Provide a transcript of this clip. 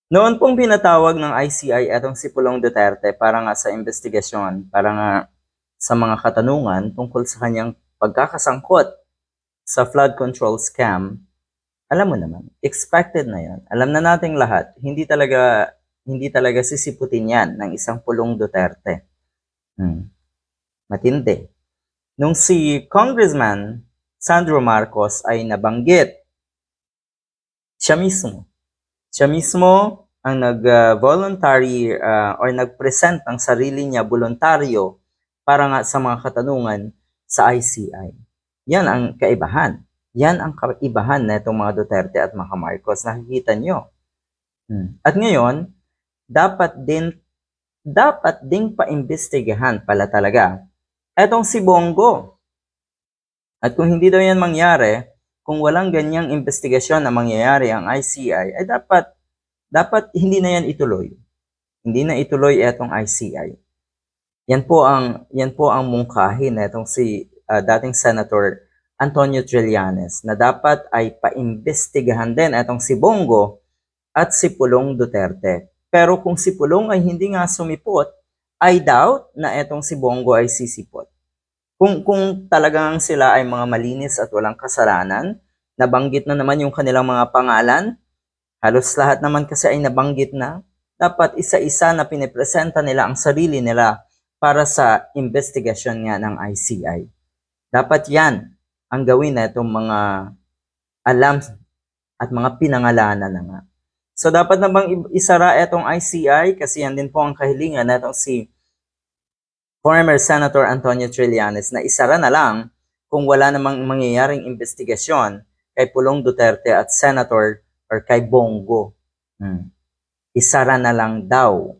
Noon pong pinatawag ng ICI etong si Pulong Duterte para nga sa investigasyon, para nga sa mga katanungan tungkol sa kanyang pagkakasangkot sa flood control scam. Alam mo naman, expected na 'yan. Alam na nating lahat, hindi talaga sisiputin 'yan ng isang Pulong Duterte. Matindi. Nung si Congressman Sandro Marcos ay nabanggit, siya mismo siya mismo ang nag-voluntary or nag-present ng sarili niya voluntaryo para nga sa mga katanungan sa ICI. Yan ang kaibahan. Yan ang kaibahan na itong mga Duterte at mga Marcos. Nakikita nyo. At ngayon, dapat ding paimbestigahan pala talaga etong si Bongo. At kung hindi daw yan mangyari, kung walang ganyang investigasyon na mangyayari ang ICI, ay dapat hindi na yan ituloy. Hindi na ituloy etong ICI. Yan po ang mungkahi na itong si dating Senator Antonio Trillanes na dapat ay paimbestigahan din etong si Bongo at si Pulong Duterte. Pero kung si Pulong ay hindi nga sumipot, I doubt na etong si Bongo ay sisipot. Kung talagang sila ay mga malinis at walang kasalanan, nabanggit na naman yung kanilang mga pangalan, halos lahat naman kasi ay nabanggit na, dapat isa-isa na pinipresenta nila ang sarili nila para sa investigasyon nga ng ICI. Dapat yan ang gawin na itong mga alam at mga pinangalanan na nga. So dapat na bang isara itong ICI kasi yan din po ang kahilingan na itong si former Senator Antonio Trillanes na isara na lang kung wala namang mangyayaring investigasyon kay Pulong Duterte at Senator or kay Bongo. Isara na lang daw